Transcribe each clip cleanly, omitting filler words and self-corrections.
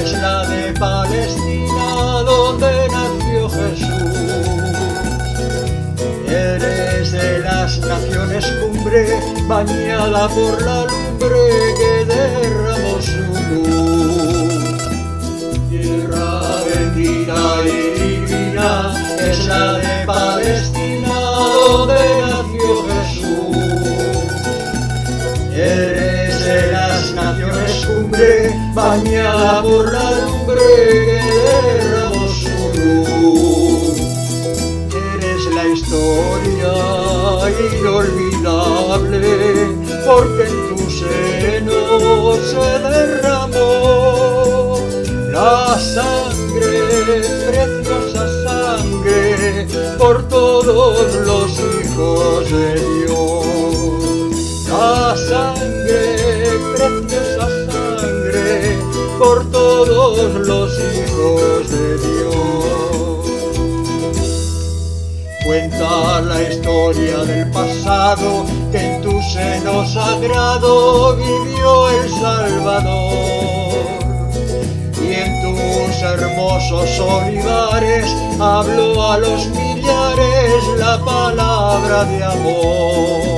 es la de Palestina, donde nació Jesús. Eres de las naciones cumbre, bañada por la lumbre que derramó su luz. Tierra bendita y divina es la de Palestina, donde nació Jesús. Eres de las naciones cumbre, bañada por la lumbre que derramó su luz. Eres la historia inolvidable, porque en tu seno se derramó la sangre, preciosa sangre, por todos los hijos de Dios. La sangre, preciosa sangre, por todos los hijos de Dios. Cuenta la historia del pasado, que en tu seno sagrado vivió el Salvador. Y en tus hermosos olivares habló a los millares la palabra de amor.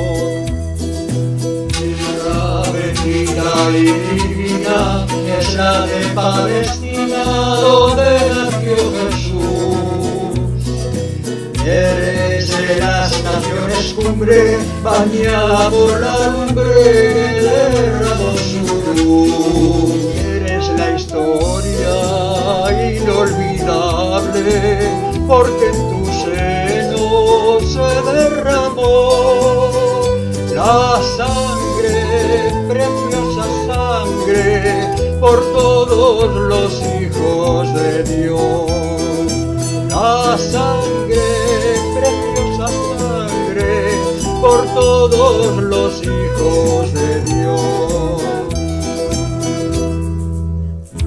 Bendita y divina es la de Palestina, donde nació Jesús. Eres de las naciones cumbre, bañada por la lumbre que derramó su luz. Eres la historia inolvidable, porque en tu seno se derramó la sangre, preciosa sangre, por todos los hijos de Dios. La sangre, preciosa sangre, por todos los hijos de Dios.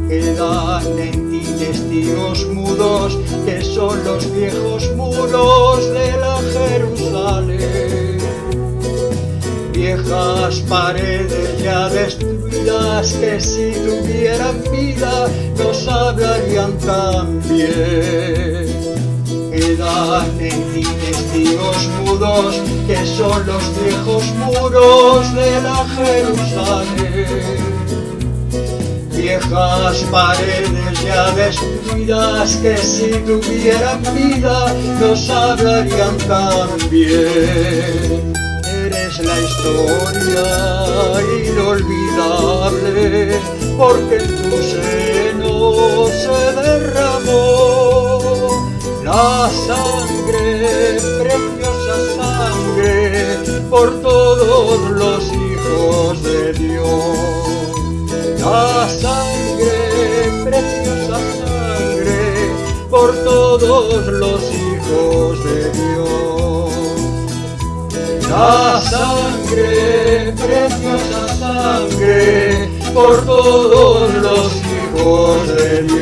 Quedan en ti testigos mudos, que son los viejos muros de la Jerusalén. Viejas paredes ya destruidas, que si tuvieran vida nos hablarían también. Quedan en ti testigos mudos, que son los viejos muros de la Jerusalén. Viejas paredes ya destruidas, que si tuvieran vida nos hablarían también. Eres la historia inolvidable, porque en tu seno se derramó la sangre, preciosa sangre, por todos los hijos de Dios. La sangre, preciosa sangre, por todos los hijos de Dios. La sangre, preciosa sangre, por todos los hijos de Dios.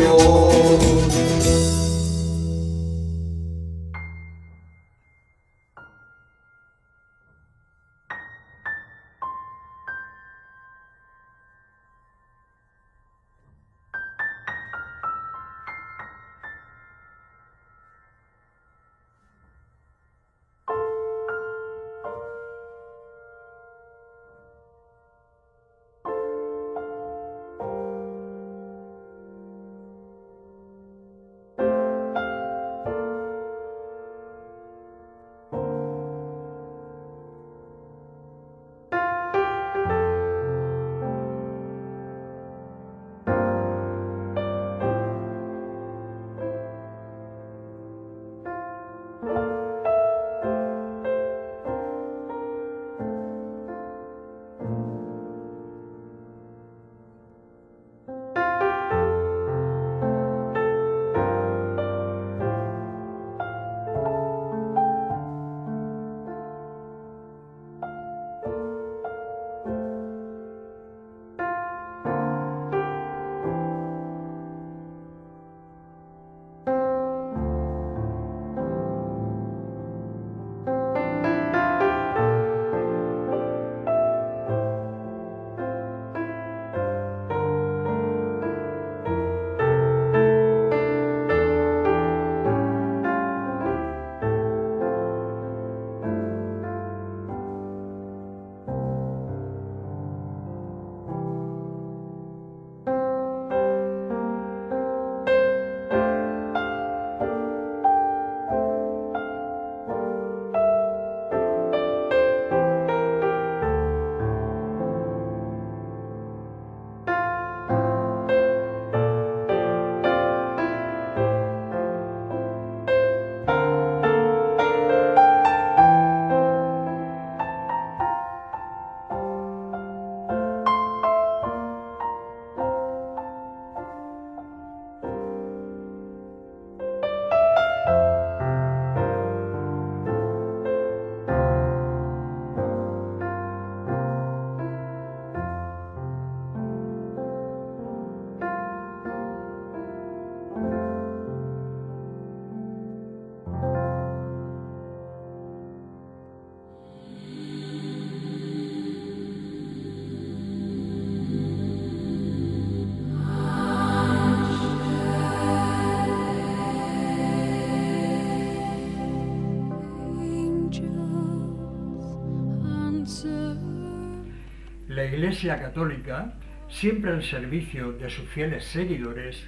La Iglesia Católica, siempre al servicio de sus fieles seguidores,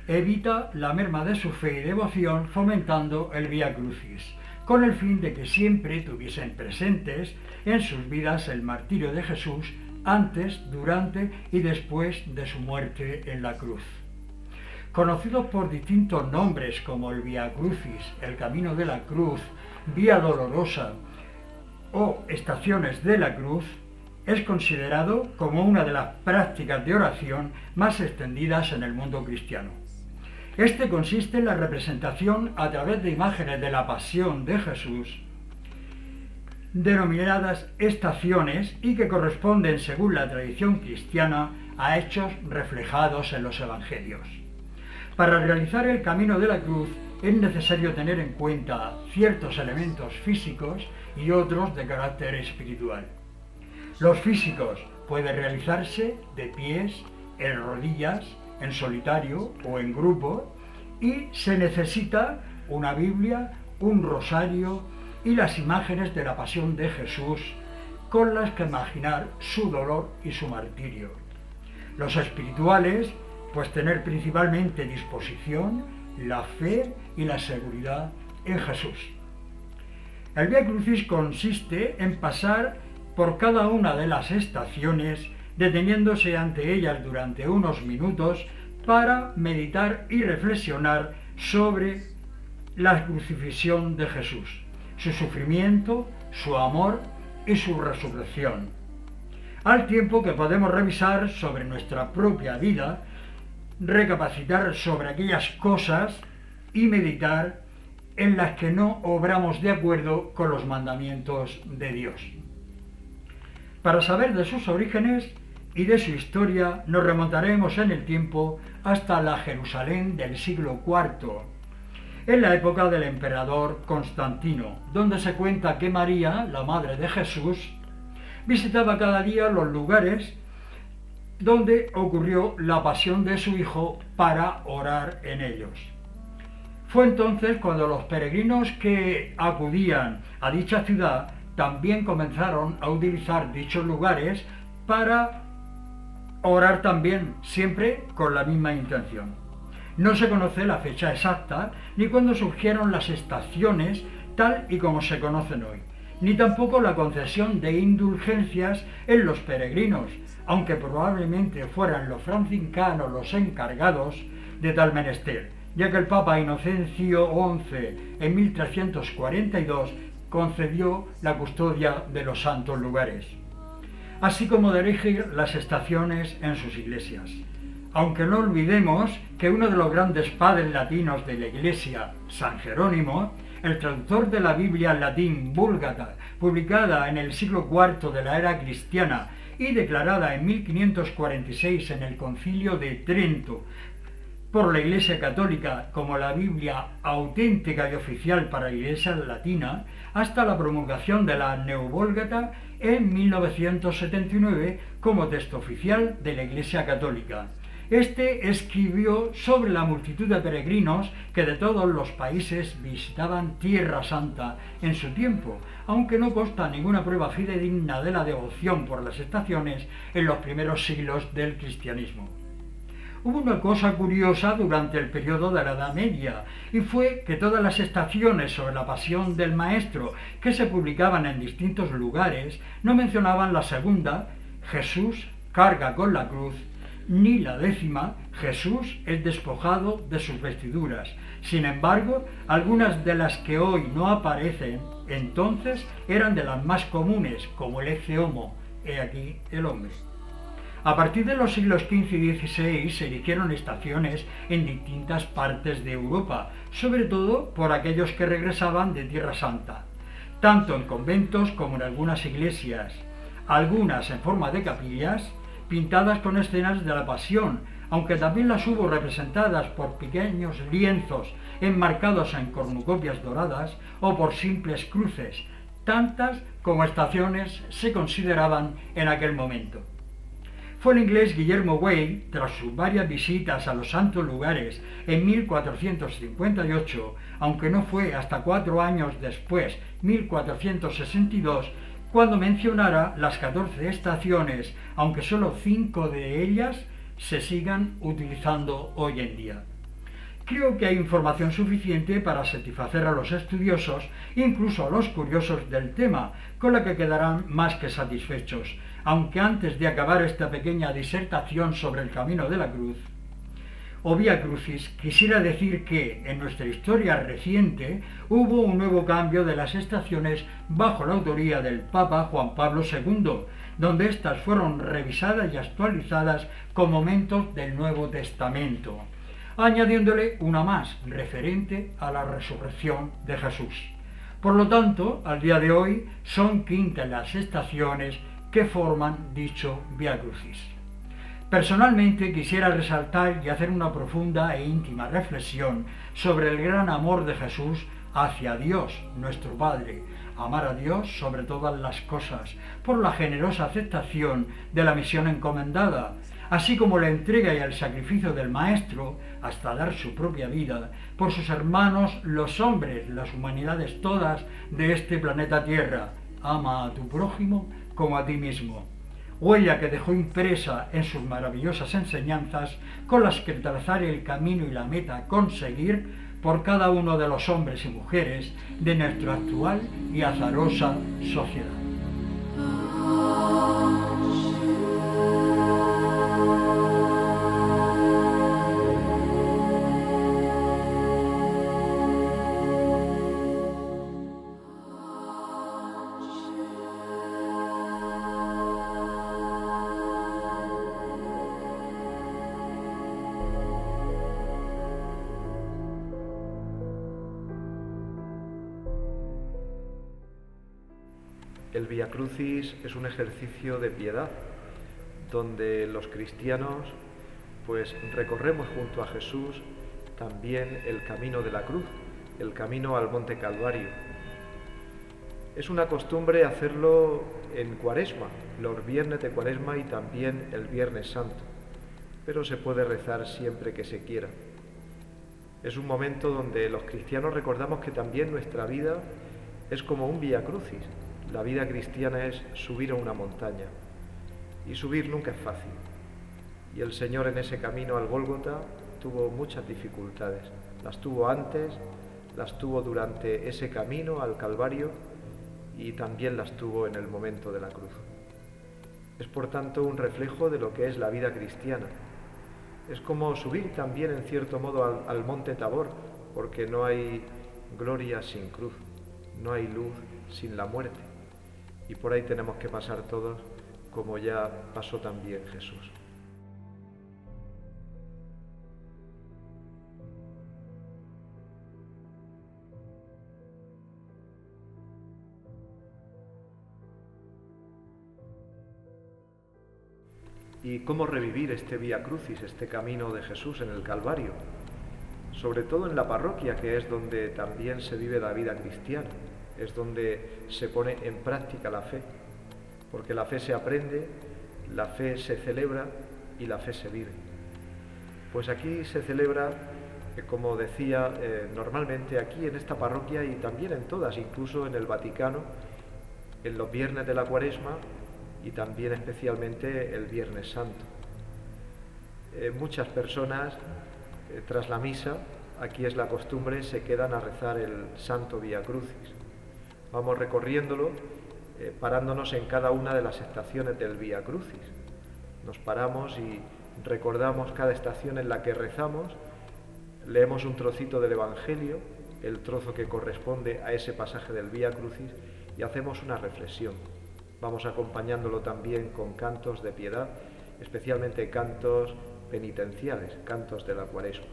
evita la merma de su fe y devoción fomentando el Vía Crucis, con el fin de que siempre tuviesen presentes en sus vidas el martirio de Jesús antes, durante y después de su muerte en la cruz. Conocidos por distintos nombres como el Vía Crucis, el Camino de la Cruz, Vía Dolorosa o Estaciones de la Cruz, es considerado como una de las prácticas de oración más extendidas en el mundo cristiano. Este consiste en la representación a través de imágenes de la pasión de Jesús, denominadas estaciones y que corresponden, según la tradición cristiana, a hechos reflejados en los evangelios. Para realizar el camino de la cruz es necesario tener en cuenta ciertos elementos físicos y otros de carácter espiritual. Los físicos pueden realizarse de pies, en rodillas, en solitario o en grupo, y se necesita una Biblia, un rosario y las imágenes de la pasión de Jesús con las que imaginar su dolor y su martirio. Los espirituales, pues tener principalmente disposición, la fe y la seguridad en Jesús. El Vía Crucis consiste en pasar por cada una de las estaciones, deteniéndose ante ellas durante unos minutos para meditar y reflexionar sobre la crucifixión de Jesús, su sufrimiento, su amor y su resurrección, al tiempo que podemos revisar sobre nuestra propia vida, recapacitar sobre aquellas cosas y meditar en las que no obramos de acuerdo con los mandamientos de Dios. Para saber de sus orígenes y de su historia nos remontaremos en el tiempo hasta la Jerusalén del siglo IV, en la época del emperador Constantino, donde se cuenta que María, la madre de Jesús, visitaba cada día los lugares donde ocurrió la pasión de su hijo para orar en ellos. Fue entonces cuando los peregrinos que acudían a dicha ciudad también comenzaron a utilizar dichos lugares para orar también, siempre con la misma intención. No se conoce la fecha exacta ni cuándo surgieron las estaciones tal y como se conocen hoy, ni tampoco la concesión de indulgencias en los peregrinos, aunque probablemente fueran los franciscanos los encargados de tal menester, ya que el Papa Inocencio XI en 1342 concedió la custodia de los santos lugares, así como de elegir las estaciones en sus iglesias. Aunque no olvidemos que uno de los grandes padres latinos de la Iglesia, San Jerónimo, el traductor de la Biblia en latín Vulgata, publicada en el siglo IV de la era cristiana y declarada en 1546 en el Concilio de Trento por la Iglesia Católica como la Biblia auténtica y oficial para la Iglesia latina, hasta la promulgación de la Neuvulgata en 1979 como texto oficial de la Iglesia Católica. Este escribió sobre la multitud de peregrinos que de todos los países visitaban Tierra Santa en su tiempo, aunque no consta ninguna prueba fidedigna de la devoción por las estaciones en los primeros siglos del cristianismo. Hubo una cosa curiosa durante el periodo de la Edad Media, y fue que todas las estaciones sobre la pasión del Maestro que se publicaban en distintos lugares no mencionaban la segunda, Jesús carga con la cruz, ni la décima, Jesús es despojado de sus vestiduras. Sin embargo, algunas de las que hoy no aparecen entonces eran de las más comunes, como el ecce homo, he aquí el hombre. A partir de los siglos XV y XVI se erigieron estaciones en distintas partes de Europa, sobre todo por aquellos que regresaban de Tierra Santa, tanto en conventos como en algunas iglesias, algunas en forma de capillas, pintadas con escenas de la Pasión, aunque también las hubo representadas por pequeños lienzos enmarcados en cornucopias doradas o por simples cruces, tantas como estaciones se consideraban en aquel momento. Fue el inglés Guillermo Way, tras sus varias visitas a los santos lugares en 1458, aunque no fue hasta 4 años después, 1462, cuando mencionara las 14 estaciones, aunque solo 5 de ellas se sigan utilizando hoy en día. Creo que hay información suficiente para satisfacer a los estudiosos, incluso a los curiosos del tema, con la que quedarán más que satisfechos, aunque antes de acabar esta pequeña disertación sobre el camino de la cruz, o Vía Crucis, quisiera decir que en nuestra historia reciente hubo un nuevo cambio de las estaciones bajo la autoría del Papa Juan Pablo II, donde éstas fueron revisadas y actualizadas con momentos del Nuevo Testamento, añadiéndole una más referente a la resurrección de Jesús. Por lo tanto, al día de hoy son 15 las estaciones que forman dicho Vía Crucis. Personalmente quisiera resaltar y hacer una profunda e íntima reflexión sobre el gran amor de Jesús hacia Dios, nuestro Padre, amar a Dios sobre todas las cosas, por la generosa aceptación de la misión encomendada, así como la entrega y el sacrificio del Maestro, hasta dar su propia vida, por sus hermanos, los hombres, las humanidades todas de este planeta Tierra. Ama a tu prójimo como a ti mismo. Huella que dejó impresa en sus maravillosas enseñanzas, con las que trazar el camino y la meta a conseguir por cada uno de los hombres y mujeres de nuestra actual y azarosa sociedad. El Vía Crucis es un ejercicio de piedad, donde los cristianos pues recorremos junto a Jesús también el camino de la cruz, el camino al Monte Calvario. Es una costumbre hacerlo en Cuaresma, los viernes de Cuaresma y también el Viernes Santo, pero se puede rezar siempre que se quiera. Es un momento donde los cristianos recordamos que también nuestra vida es como un Vía Crucis. La vida cristiana es subir a una montaña, y subir nunca es fácil. Y el Señor en ese camino al Gólgota tuvo muchas dificultades. Las tuvo antes, las tuvo durante ese camino al Calvario y también las tuvo en el momento de la cruz. Es por tanto un reflejo de lo que es la vida cristiana. Es como subir también en cierto modo al monte Tabor, porque no hay gloria sin cruz, no hay luz sin la muerte. Y por ahí tenemos que pasar todos, como ya pasó también Jesús. ¿Y cómo revivir este Vía Crucis, este camino de Jesús en el Calvario? Sobre todo en la parroquia, que es donde también se vive la vida cristiana. Es donde se pone en práctica la fe, porque la fe se aprende, la fe se celebra y la fe se vive. Pues aquí se celebra, como decía, normalmente aquí en esta parroquia y también en todas, incluso en el Vaticano, en los viernes de la Cuaresma y también especialmente el Viernes Santo. Muchas personas, tras la misa, aquí es la costumbre, se quedan a rezar el Santo Vía Crucis. Vamos recorriéndolo, parándonos en cada una de las estaciones del Vía Crucis. Nos paramos y recordamos cada estación en la que rezamos, leemos un trocito del Evangelio, el trozo que corresponde a ese pasaje del Vía Crucis, y hacemos una reflexión. Vamos acompañándolo también con cantos de piedad, especialmente cantos penitenciales, cantos de la Cuaresma.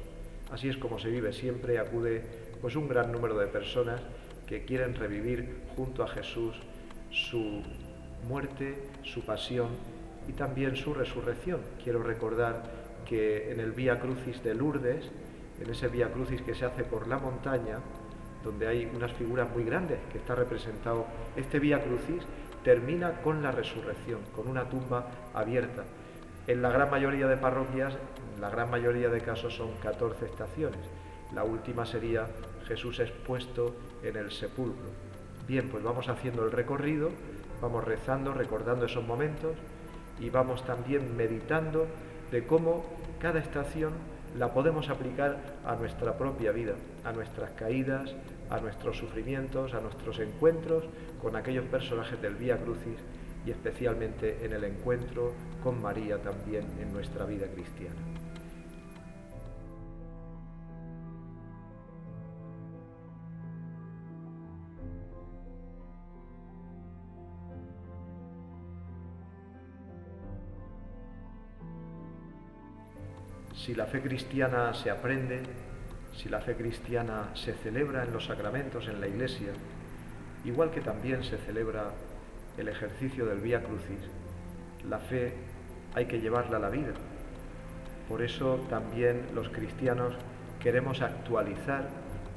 Así es como se vive siempre, acude pues un gran número de personas que quieren revivir junto a Jesús su muerte, su pasión y también su resurrección. Quiero recordar que en el Vía Crucis de Lourdes, en ese Vía Crucis que se hace por la montaña, donde hay unas figuras muy grandes que está representado, este Vía Crucis termina con la resurrección, con una tumba abierta. En la gran mayoría de parroquias, en la gran mayoría de casos son 14 estaciones. La última sería Jesús expuesto en el sepulcro. Bien, pues vamos haciendo el recorrido, Vamos rezando, recordando esos momentos y vamos también meditando de cómo cada estación la podemos aplicar a nuestra propia vida, a nuestras caídas, a nuestros sufrimientos, a nuestros encuentros con aquellos personajes del Vía Crucis y especialmente en el encuentro con María también en nuestra vida cristiana. Si la fe cristiana se aprende, si la fe cristiana se celebra en los sacramentos en la Iglesia, igual que también se celebra el ejercicio del Vía Crucis, la fe hay que llevarla a la vida. Por eso también los cristianos queremos actualizar,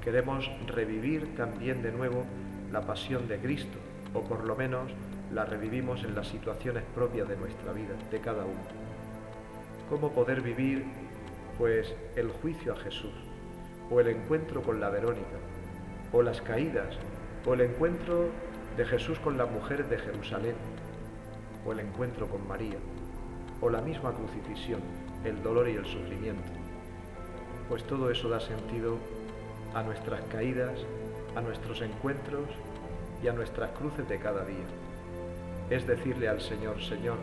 queremos revivir también de nuevo la pasión de Cristo, o por lo menos la revivimos en las situaciones propias de nuestra vida, de cada uno. ¿Cómo poder vivir, pues, el juicio a Jesús, o el encuentro con la Verónica, o las caídas, o el encuentro de Jesús con las mujeres de Jerusalén, o el encuentro con María, o la misma crucifixión, el dolor y el sufrimiento? Pues todo eso da sentido a nuestras caídas, a nuestros encuentros y a nuestras cruces de cada día. Es decirle al Señor: Señor,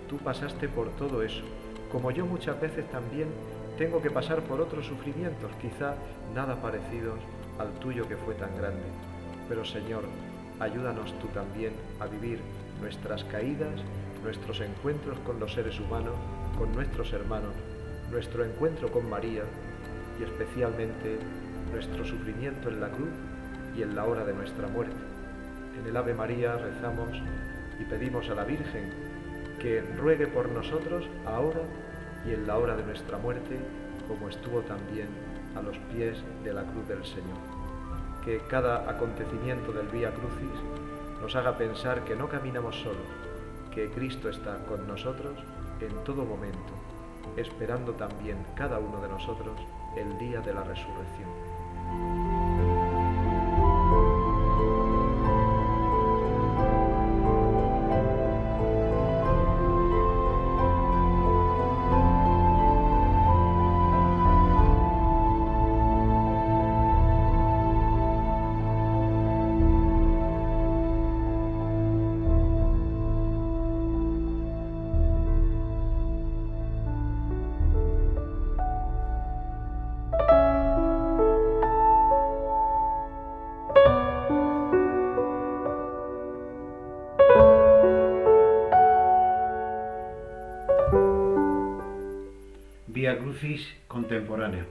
tú pasaste por todo eso, como yo muchas veces también tengo que pasar por otros sufrimientos, quizá nada parecidos al tuyo que fue tan grande. Pero Señor, ayúdanos tú también a vivir nuestras caídas, nuestros encuentros con los seres humanos, con nuestros hermanos, nuestro encuentro con María y especialmente nuestro sufrimiento en la cruz y en la hora de nuestra muerte. En el Ave María rezamos y pedimos a la Virgen que ruegue por nosotros ahora y en la hora de nuestra muerte, como estuvo también a los pies de la cruz del Señor. Que cada acontecimiento del Vía Crucis nos haga pensar que no caminamos solos, que Cristo está con nosotros en todo momento, esperando también cada uno de nosotros el día de la resurrección. Vía Crucis contemporáneo.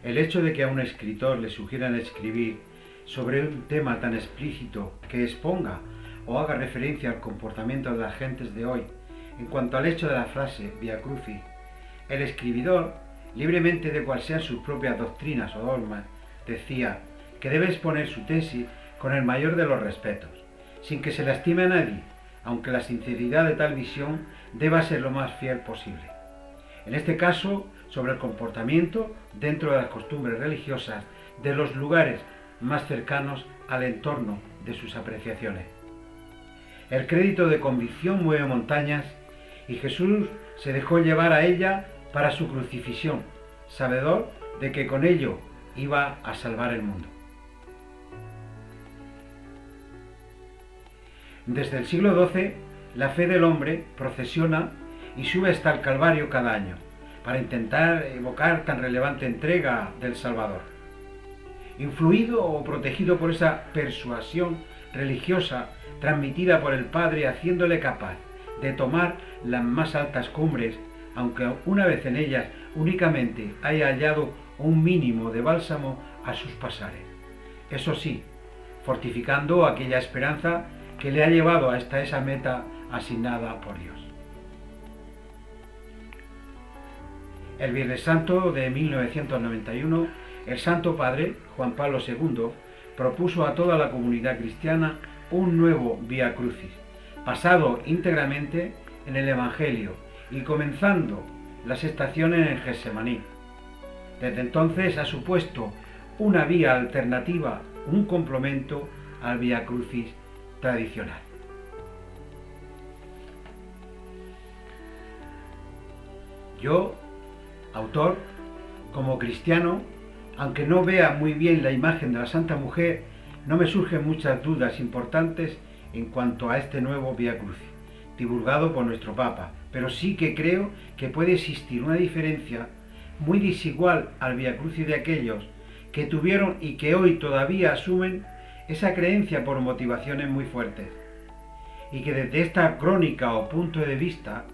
El hecho de que a un escritor le sugieran escribir sobre un tema tan explícito que exponga o haga referencia al comportamiento de las gentes de hoy en cuanto al hecho de la frase Vía Crucis, el escribidor, libremente de cual sean sus propias doctrinas o dogmas, decía que debe exponer su tesis con el mayor de los respetos, sin que se lastime a nadie, aunque la sinceridad de tal visión deba ser lo más fiel posible. En este caso, sobre el comportamiento dentro de las costumbres religiosas de los lugares más cercanos al entorno de sus apreciaciones. El crédito de convicción mueve montañas y Jesús se dejó llevar a ella para su crucifixión, sabedor de que con ello iba a salvar el mundo. Desde el siglo XII, la fe del hombre procesiona y sube hasta el Calvario cada año, para intentar evocar tan relevante entrega del Salvador. Influido o protegido por esa persuasión religiosa transmitida por el Padre, haciéndole capaz de tomar las más altas cumbres, aunque una vez en ellas únicamente haya hallado un mínimo de bálsamo a sus pasares. Eso sí, fortificando aquella esperanza que le ha llevado hasta esa meta asignada por Dios. El Viernes Santo de 1991, el Santo Padre, Juan Pablo II, propuso a toda la comunidad cristiana un nuevo Vía Crucis, basado íntegramente en el Evangelio y comenzando las estaciones en Getsemaní. Desde entonces ha supuesto una vía alternativa, un complemento al Vía Crucis tradicional. Yo, autor, como cristiano, aunque no vea muy bien la imagen de la Santa Mujer, no me surgen muchas dudas importantes en cuanto a este nuevo Vía Crucis, divulgado por nuestro Papa, pero sí que creo que puede existir una diferencia muy desigual al Vía Crucis de aquellos que tuvieron y que hoy todavía asumen esa creencia por motivaciones muy fuertes, y que desde esta crónica o punto de vista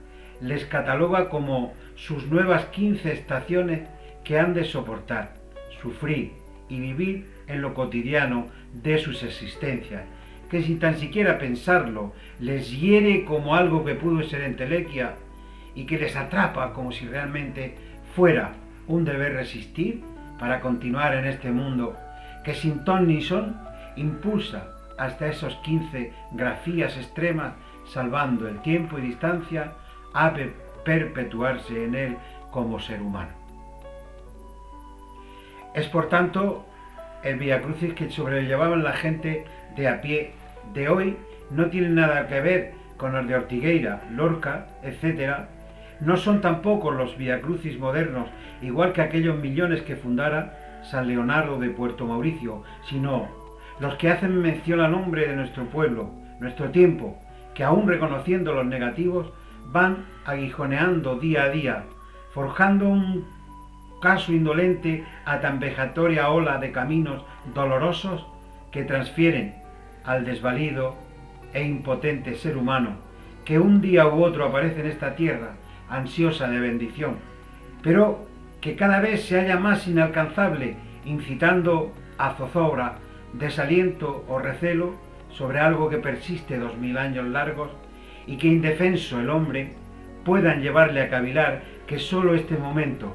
les cataloga como sus nuevas 15 estaciones que han de soportar, sufrir y vivir en lo cotidiano de sus existencias, que sin tan siquiera pensarlo les hiere como algo que pudo ser entelequia y que les atrapa como si realmente fuera un deber resistir para continuar en este mundo que sin ton ni son impulsa hasta esos 15 grafías extremas, salvando el tiempo y distancia a perpetuarse en él como ser humano. Es por tanto el Vía Crucis que sobrellevaban la gente de a pie de hoy no tiene nada que ver con los de Ortigueira, Lorca, etc. No son tampoco los Vía Crucis modernos, igual que aquellos millones que fundara San Leonardo de Puerto Mauricio, sino los que hacen mención al nombre de nuestro pueblo, nuestro tiempo, que aún reconociendo los negativos, van aguijoneando día a día, forjando un caso indolente a tan vejatoria ola de caminos dolorosos que transfieren al desvalido e impotente ser humano que un día u otro aparece en esta tierra ansiosa de bendición, pero que cada vez se halla más inalcanzable, incitando a zozobra, desaliento o recelo sobre algo que persiste 2000 años largos y que indefenso el hombre puedan llevarle a cavilar que sólo este momento,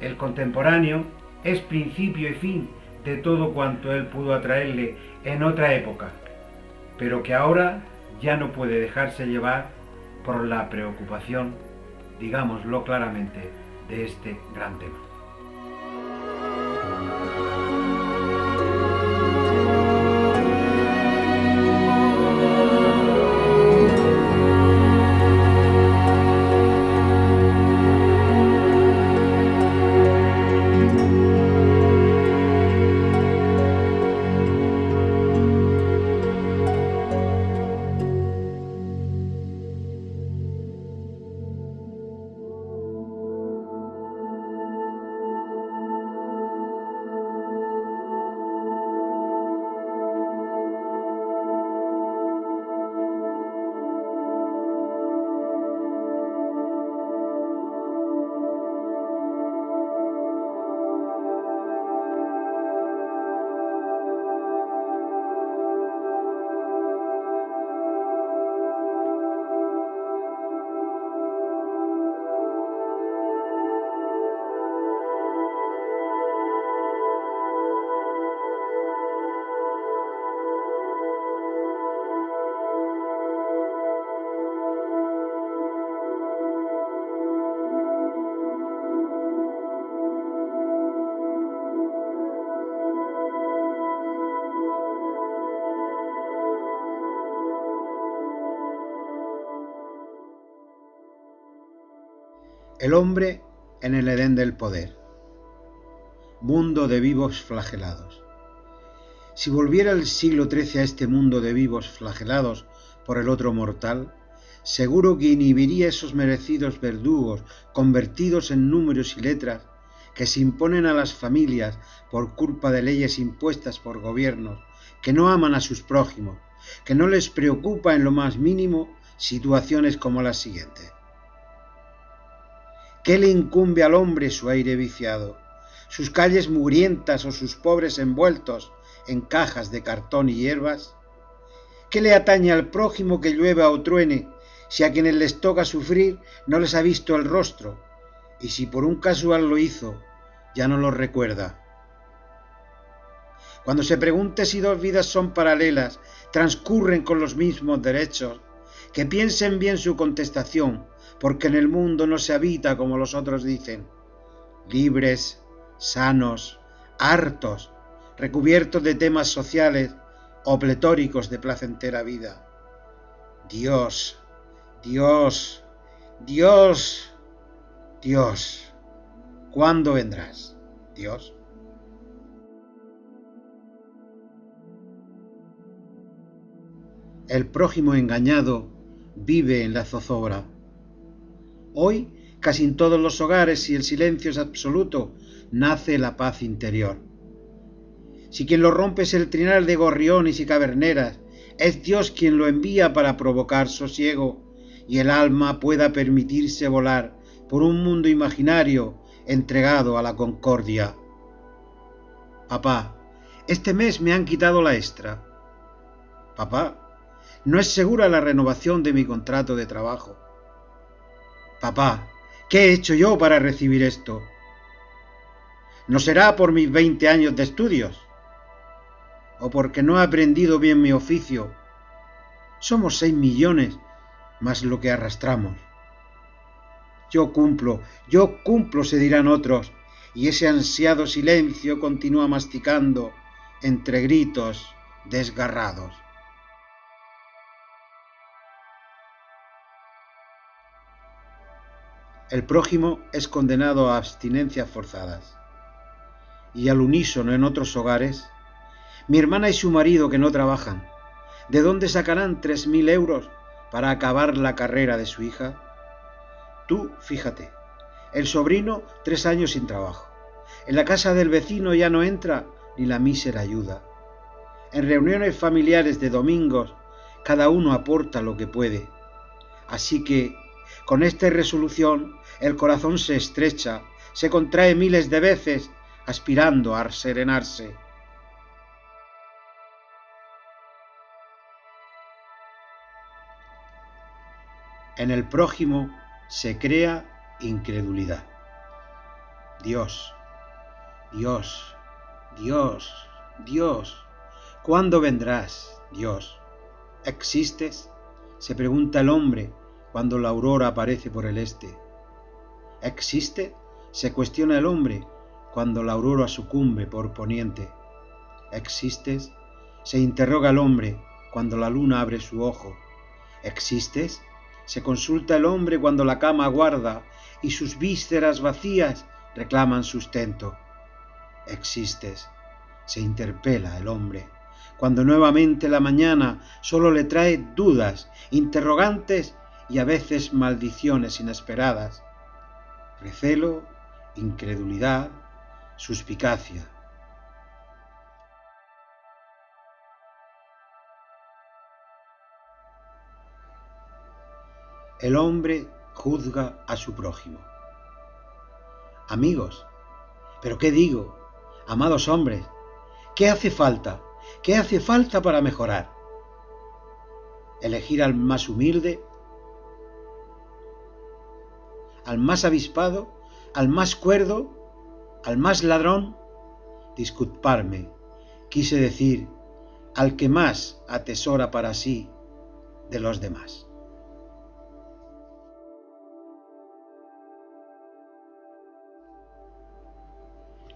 el contemporáneo, es principio y fin de todo cuanto él pudo atraerle en otra época, pero que ahora ya no puede dejarse llevar por la preocupación, digámoslo claramente, de este gran tema. El hombre en el Edén del poder. Mundo de vivos flagelados. Si volviera el siglo XIII a este mundo de vivos flagelados por el otro mortal, seguro que inhibiría esos merecidos verdugos convertidos en números y letras que se imponen a las familias por culpa de leyes impuestas por gobiernos que no aman a sus prójimos, que no les preocupa en lo más mínimo situaciones como las siguientes. ¿Qué le incumbe al hombre su aire viciado, sus calles mugrientas o sus pobres envueltos en cajas de cartón y hierbas? ¿Qué le atañe al prójimo que llueva o truene, si a quienes les toca sufrir no les ha visto el rostro, y si por un casual lo hizo, ya no lo recuerda? Cuando se pregunte si dos vidas son paralelas, transcurren con los mismos derechos, que piensen bien su contestación, porque en el mundo no se habita como los otros dicen, libres, sanos, hartos, recubiertos de temas sociales o pletóricos de placentera vida. Dios, Dios, Dios, Dios, ¿cuándo vendrás? Dios. El prójimo engañado vive en la zozobra. Hoy, casi en todos los hogares, si el silencio es absoluto, nace la paz interior. Si quien lo rompe es el trinar de gorriones y caverneras, es Dios quien lo envía para provocar sosiego y el alma pueda permitirse volar por un mundo imaginario entregado a la concordia. Papá, este mes me han quitado la extra. Papá, no es segura la renovación de mi contrato de trabajo. Papá, ¿qué he hecho yo para recibir esto? ¿No será por mis 20 años de estudios? ¿O porque no he aprendido bien mi oficio? Somos 6 millones, más lo que arrastramos. Yo cumplo, se dirán otros, y ese ansiado silencio continúa masticando entre gritos desgarrados. El prójimo es condenado a abstinencias forzadas. Y al unísono en otros hogares, mi hermana y su marido que no trabajan, ¿de dónde sacarán 3.000 euros para acabar la carrera de su hija? Tú, fíjate, el sobrino 3 años sin trabajo. En la casa del vecino ya no entra ni la mísera ayuda. En reuniones familiares de domingos, cada uno aporta lo que puede. Así que, con esta resolución, el corazón se estrecha, se contrae miles de veces, aspirando a serenarse. En el prójimo se crea incredulidad. Dios, Dios, Dios, Dios, ¿cuándo vendrás, Dios? ¿Existes?, se pregunta el hombre cuando la aurora aparece por el este. ¿Existe?, se cuestiona el hombre cuando la aurora sucumbe por poniente. ¿Existes?, se interroga el hombre cuando la luna abre su ojo. ¿Existes?, se consulta el hombre cuando la cama aguarda y sus vísceras vacías reclaman sustento. ¿Existes?, se interpela el hombre cuando nuevamente la mañana solo le trae dudas, interrogantes y a veces maldiciones inesperadas. Recelo, incredulidad, suspicacia. El hombre juzga a su prójimo. Amigos, ¿pero qué digo? Amados hombres, ¿qué hace falta? ¿Qué hace falta para mejorar? ¿Elegir al más humilde? ¿Al más avispado? ¿Al más cuerdo? ¿Al más ladrón? Disculparme, quise decir, al que más atesora para sí de los demás.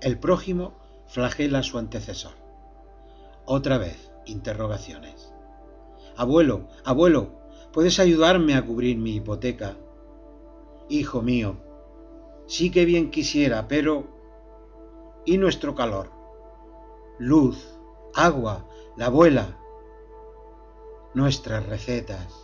El prójimo flagela a su antecesor. Otra vez, interrogaciones. Abuelo, abuelo, ¿puedes ayudarme a cubrir mi hipoteca? Hijo mío, sí que bien quisiera, pero... ¿y nuestro calor? Luz, agua, la abuela, nuestras recetas.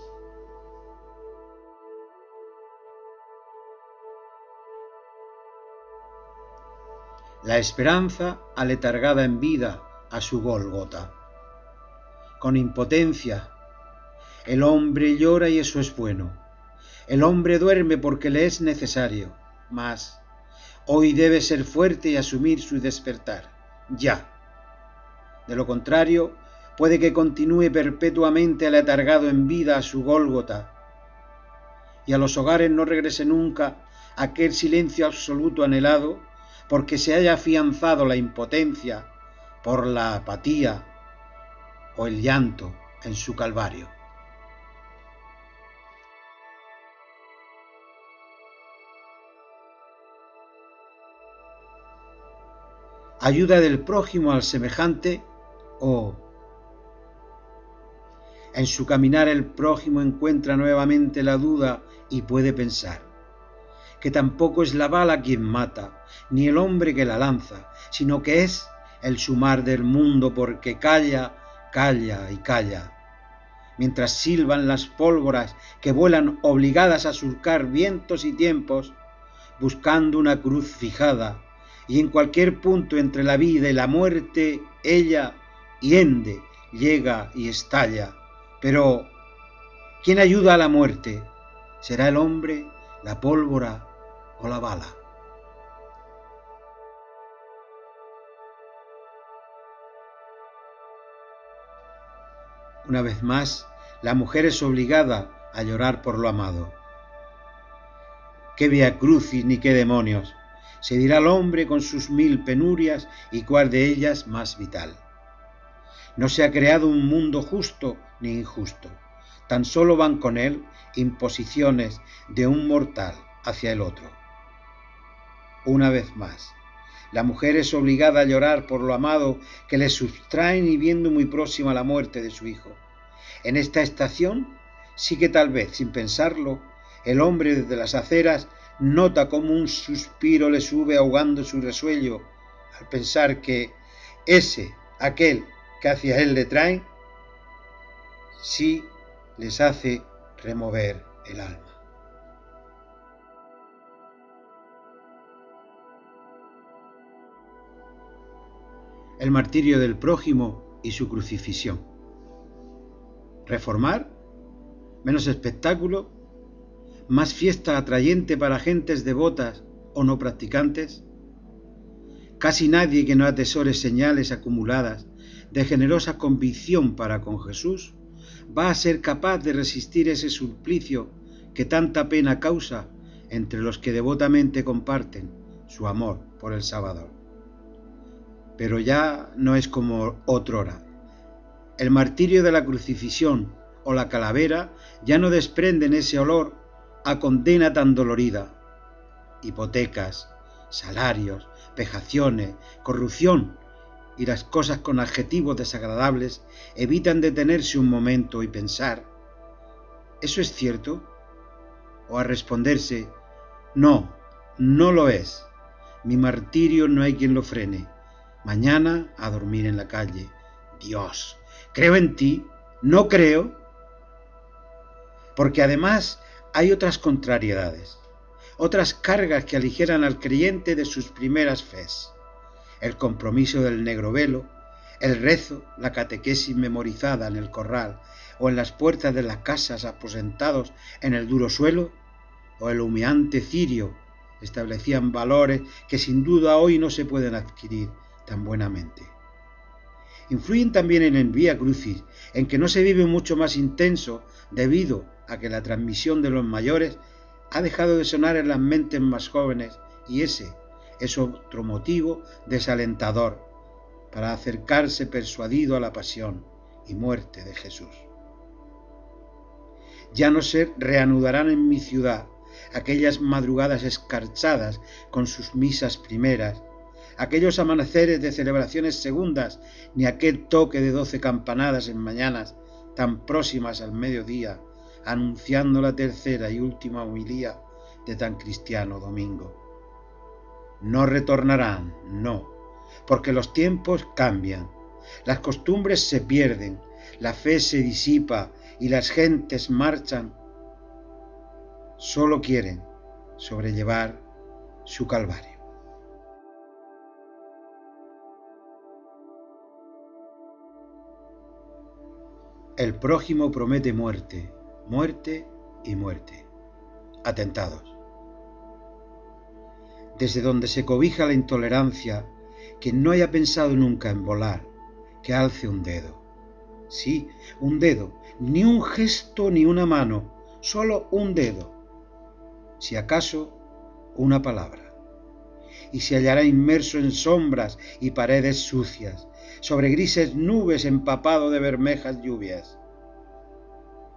La esperanza aletargada en vida a su Gólgota. Con impotencia, el hombre llora y eso es bueno. El hombre duerme porque le es necesario, mas hoy debe ser fuerte y asumir su despertar, ya. De lo contrario, puede que continúe perpetuamente aletargado en vida a su Gólgota, y a los hogares no regrese nunca aquel silencio absoluto anhelado, porque se haya afianzado la impotencia por la apatía o el llanto en su calvario. Ayuda del prójimo al semejante o en su caminar el prójimo encuentra nuevamente la duda y puede pensar: que tampoco es la bala quien mata, ni el hombre que la lanza, sino que es el sumar del mundo, porque calla, calla y calla. Mientras silban las pólvoras que vuelan obligadas a surcar vientos y tiempos, buscando una cruz fijada, y en cualquier punto entre la vida y la muerte, ella hiende, llega y estalla. Pero, ¿quién ayuda a la muerte? ¿Será el hombre, la pólvora o la bala? Una vez más, la mujer es obligada a llorar por lo amado. ¿Qué via crucis ni qué demonios? Se dirá el hombre con sus 1000 penurias y cuál de ellas más vital. No se ha creado un mundo justo ni injusto. Tan solo van con él imposiciones de un mortal hacia el otro. Una vez más, la mujer es obligada a llorar por lo amado que le sustraen y viendo muy próxima la muerte de su hijo. En esta estación, sí que tal vez, sin pensarlo, el hombre desde las aceras nota como un suspiro le sube ahogando su resuello al pensar que aquel que hacia él le traen, sí les hace remover el alma. El martirio del prójimo y su crucifixión. ¿Reformar? ¿Menos espectáculo? ¿Más fiesta atrayente para gentes devotas o no practicantes? Casi nadie que no atesore señales acumuladas de generosa convicción para con Jesús va a ser capaz de resistir ese suplicio que tanta pena causa entre los que devotamente comparten su amor por el Salvador. Pero ya no es como otrora. El martirio de la crucifixión o la calavera ya no desprenden ese olor a condena tan dolorida. Hipotecas, salarios, vejaciones, corrupción y las cosas con adjetivos desagradables evitan detenerse un momento y pensar: ¿eso es cierto? O a responderse: no, no lo es. Mi martirio no hay quien lo frene. Mañana a dormir en la calle. Dios, creo en ti, no creo. Porque además hay otras contrariedades, otras cargas que aligeran al creyente de sus primeras fes. El compromiso del negro velo, el rezo, la catequesis memorizada en el corral o en las puertas de las casas aposentados en el duro suelo, o el humeante cirio, establecían valores que sin duda hoy no se pueden adquirir tan buenamente. Influyen también en el Vía Crucis, en que no se vive mucho más intenso debido a que la transmisión de los mayores ha dejado de sonar en las mentes más jóvenes, y ese es otro motivo desalentador para acercarse persuadido a la pasión y muerte de Jesús. Ya no se reanudarán en mi ciudad aquellas madrugadas escarchadas con sus misas primeras, aquellos amaneceres de celebraciones segundas, ni aquel toque de 12 campanadas en mañanas tan próximas al mediodía, anunciando la tercera y última homilía de tan cristiano domingo. No retornarán, no, porque los tiempos cambian, las costumbres se pierden, la fe se disipa y las gentes marchan. Solo quieren sobrellevar su calvario. El prójimo promete muerte, muerte y muerte. Atentados. Desde donde se cobija la intolerancia, quien no haya pensado nunca en volar, que alce un dedo. Sí, un dedo, ni un gesto ni una mano, solo un dedo. Si acaso, una palabra. Y se hallará inmerso en sombras y paredes sucias, sobre grises nubes empapado de bermejas lluvias.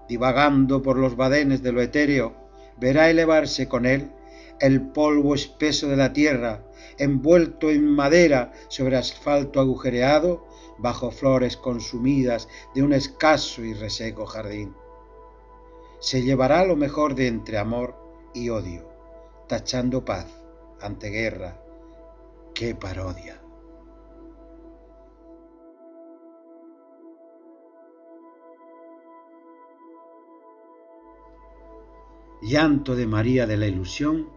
Divagando por los badenes de lo etéreo, verá elevarse con él el polvo espeso de la tierra, envuelto en madera sobre asfalto agujereado, bajo flores consumidas de un escaso y reseco jardín. Se llevará lo mejor de entre amor y odio, tachando paz ante guerra. ¡Qué parodia! Llanto de María de la ilusión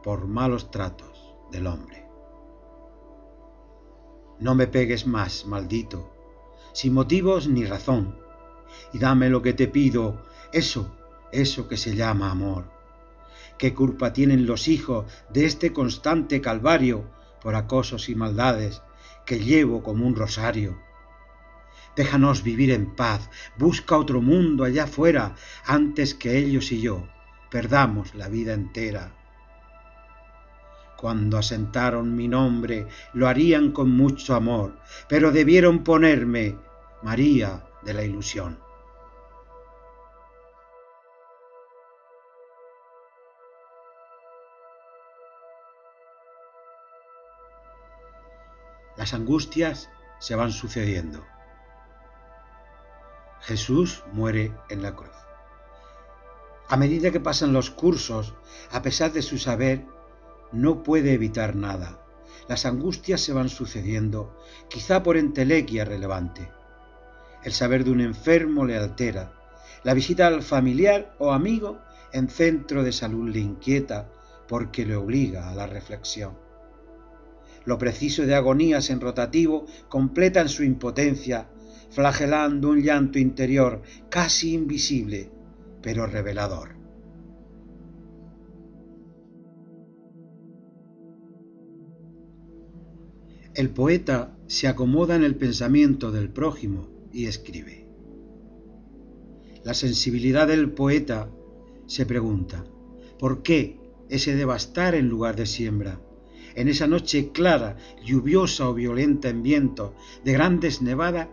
por malos tratos del hombre. No me pegues más, maldito, sin motivos ni razón, y dame lo que te pido, eso que se llama amor. ¿Qué culpa tienen los hijos de este constante calvario por acosos y maldades que llevo como un rosario? Déjanos vivir en paz, busca otro mundo allá afuera, antes que ellos y yo perdamos la vida entera. Cuando asentaron mi nombre, lo harían con mucho amor, pero debieron ponerme María de la ilusión. Las angustias se van sucediendo. Jesús muere en la cruz. A medida que pasan los cursos, a pesar de su saber, no puede evitar nada. Las angustias se van sucediendo, quizá por entelequia relevante. El saber de un enfermo le altera. La visita al familiar o amigo en centro de salud le inquieta porque le obliga a la reflexión. Lo preciso de agonías en rotativo completan su impotencia, flagelando un llanto interior casi invisible, pero revelador. El poeta se acomoda en el pensamiento del prójimo y escribe. La sensibilidad del poeta se pregunta, ¿por qué ese devastar en lugar de siembra? En esa noche clara, lluviosa o violenta en viento, de grandes nevadas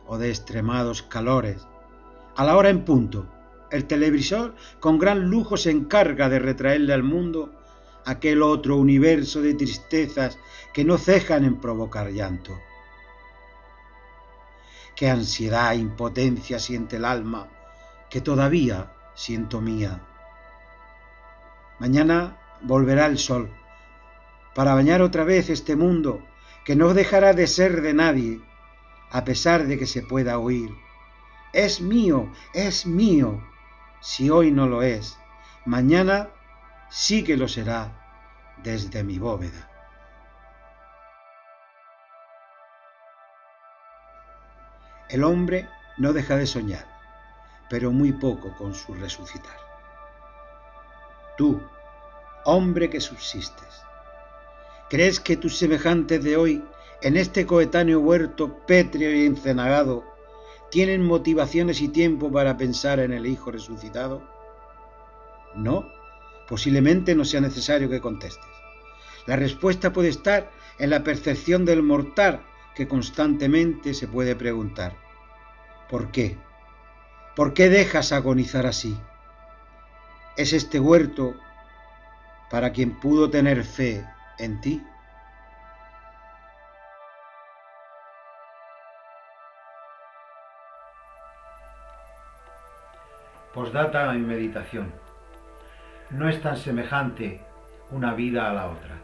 o de extremados calores. A la hora en punto, el televisor con gran lujo se encarga de retraerle al mundo aquel otro universo de tristezas que no cejan en provocar llanto. Qué ansiedad e impotencia siente el alma, que todavía siento mía. Mañana volverá el sol, para bañar otra vez este mundo que no dejará de ser de nadie, a pesar de que se pueda oír. Es mío, si hoy no lo es, mañana sí que lo será desde mi bóveda. El hombre no deja de soñar, pero muy poco con su resucitar. Tú, hombre que subsistes, ¿crees que tus semejantes de hoy, en este coetáneo huerto pétreo y encenagado, tienen motivaciones y tiempo para pensar en el Hijo resucitado? No, posiblemente no sea necesario que contestes. La respuesta puede estar en la percepción del mortal que constantemente se puede preguntar: ¿por qué? ¿Por qué dejas agonizar así? ¿Es este huerto para quien pudo tener fe en ti? Postdata en meditación. No es tan semejante una vida a la otra.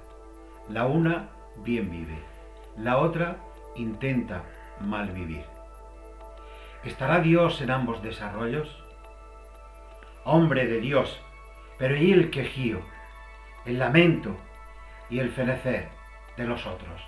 La una bien vive, la otra intenta mal vivir. ¿Estará Dios en ambos desarrollos? Hombre de Dios, pero ¿y el quejío, el lamento y el fenecer de los otros?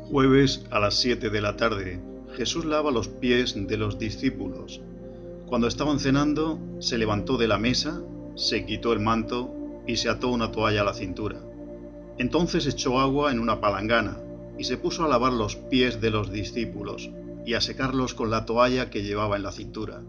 Jueves a las 7 de la tarde, Jesús lava los pies de los discípulos. Cuando estaban cenando, se levantó de la mesa, se quitó el manto y se ató una toalla a la cintura. Entonces echó agua en una palangana y se puso a lavar los pies de los discípulos y a secarlos con la toalla que llevaba en la cintura.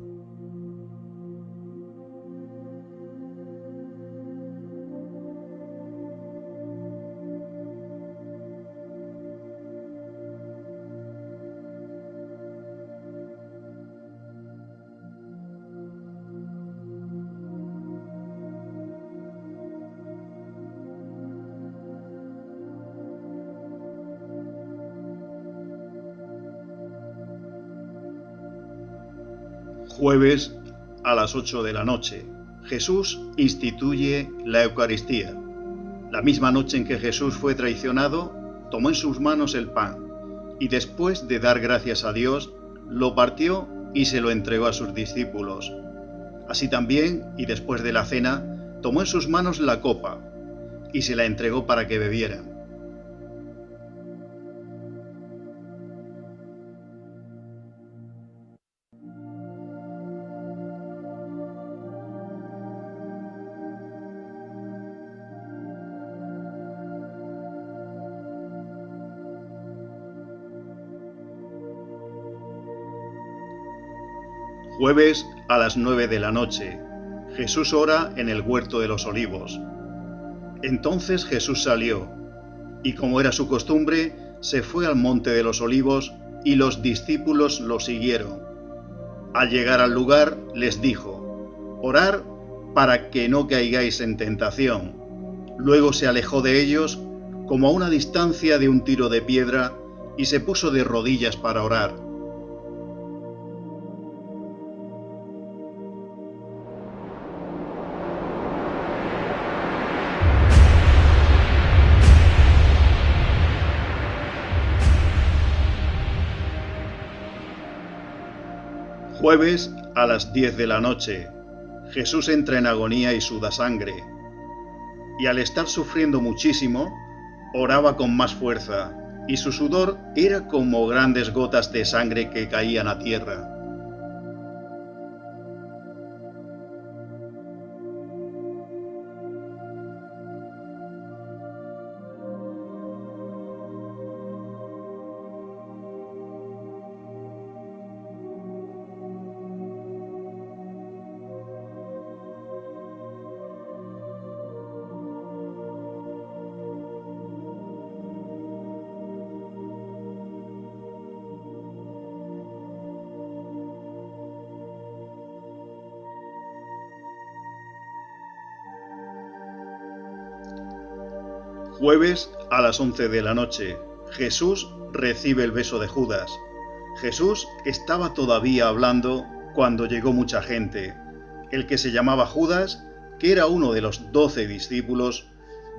Jueves a las 8 de la noche, Jesús instituye la Eucaristía. La misma noche en que Jesús fue traicionado, tomó en sus manos el pan y después de dar gracias a Dios, lo partió y se lo entregó a sus discípulos. Así también, y después de la cena, tomó en sus manos la copa y se la entregó para que bebieran. Jueves a las 9 de la noche, Jesús ora en el huerto de los Olivos. Entonces Jesús salió, y como era su costumbre, se fue al monte de los Olivos, y los discípulos lo siguieron. Al llegar al lugar, les dijo: «Orad para que no caigáis en tentación». Luego se alejó de ellos, como a una distancia de un tiro de piedra, y se puso de rodillas para orar. Jueves a las 10 de la noche, Jesús entra en agonía y suda sangre, y al estar sufriendo muchísimo, oraba con más fuerza, y su sudor era como grandes gotas de sangre que caían a tierra. Jueves a las 11 de la noche, Jesús recibe el beso de Judas. Jesús estaba todavía hablando cuando llegó mucha gente. El que se llamaba Judas, que era uno de los 12 discípulos,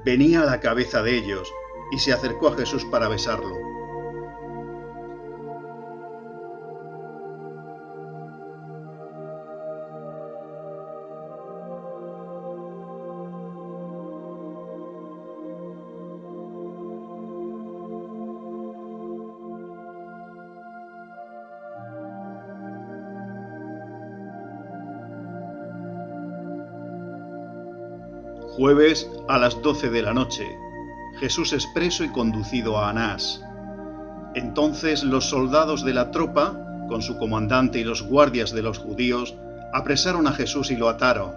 venía a la cabeza de ellos y se acercó a Jesús para besarlo. Jueves a las 12 de la noche, Jesús es preso y conducido a Anás. Entonces los soldados de la tropa, con su comandante y los guardias de los judíos, apresaron a Jesús y lo ataron.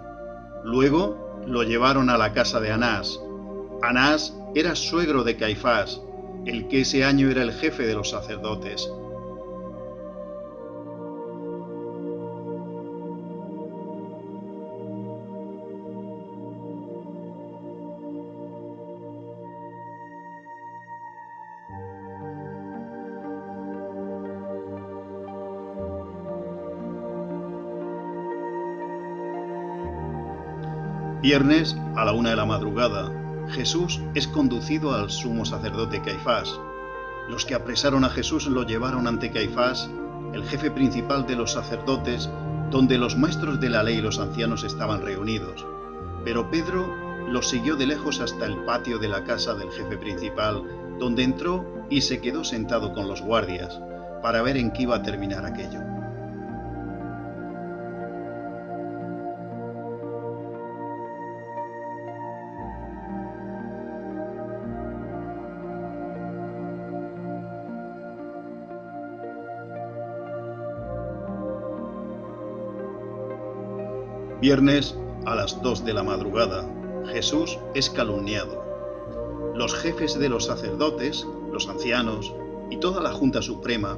Luego lo llevaron a la casa de Anás. Anás era suegro de Caifás, el que ese año era el jefe de los sacerdotes. Viernes a la 1 de la madrugada, Jesús es conducido al sumo sacerdote Caifás. Los que apresaron a Jesús lo llevaron ante Caifás, el jefe principal de los sacerdotes, donde los maestros de la ley y los ancianos estaban reunidos. Pero Pedro los siguió de lejos hasta el patio de la casa del jefe principal donde entró y se quedó sentado con los guardias, para ver en qué iba a terminar aquello. Viernes a las 2 de la madrugada, Jesús es calumniado. Los jefes de los sacerdotes, los ancianos y toda la Junta Suprema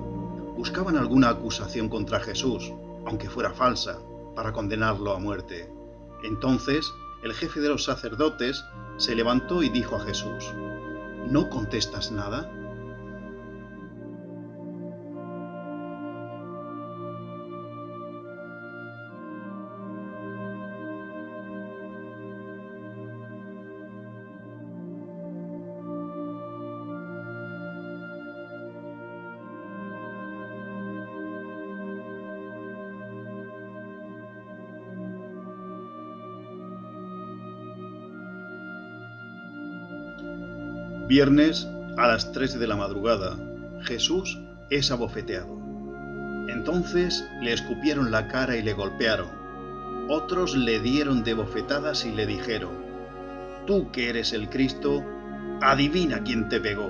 buscaban alguna acusación contra Jesús, aunque fuera falsa, para condenarlo a muerte. Entonces, el jefe de los sacerdotes se levantó y dijo a Jesús: ¿No contestas nada? Viernes a las 3 de la madrugada, Jesús es abofeteado. Entonces le escupieron la cara y le golpearon. Otros le dieron de bofetadas y le dijeron: Tú que eres el Cristo, adivina quién te pegó.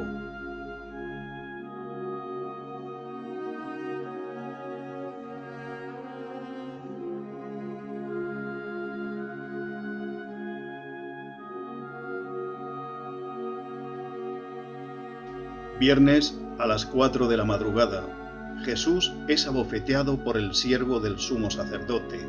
Viernes a las 4 de la madrugada, Jesús es abofeteado por el siervo del sumo sacerdote.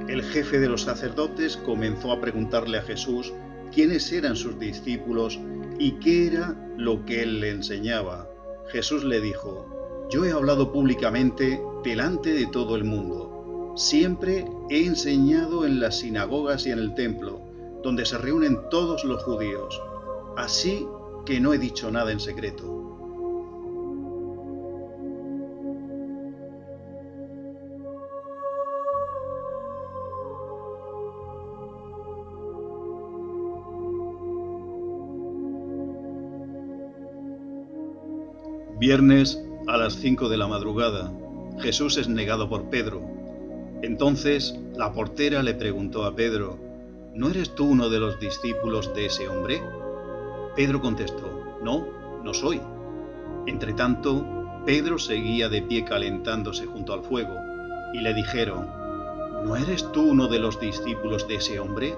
El jefe de los sacerdotes comenzó a preguntarle a Jesús quiénes eran sus discípulos y qué era lo que él le enseñaba. Jesús le dijo: Yo he hablado públicamente delante de todo el mundo. Siempre he enseñado en las sinagogas y en el templo, donde se reúnen todos los judíos. Así que no he dicho nada en secreto. Viernes a las 5 de la madrugada, Jesús es negado por Pedro. Entonces la portera le preguntó a Pedro: ¿No eres tú uno de los discípulos de ese hombre? Pedro contestó: No, no soy. Entretanto, Pedro seguía de pie calentándose junto al fuego, y le dijeron: ¿No eres tú uno de los discípulos de ese hombre?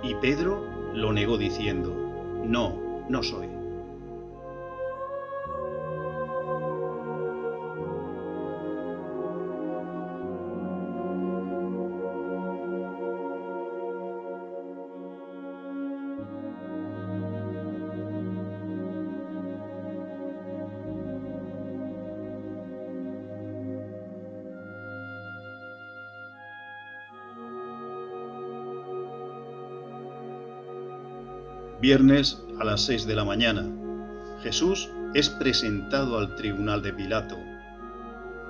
Y Pedro lo negó diciendo: No, no soy. Viernes a las 6 de la mañana, Jesús es presentado al tribunal de Pilato.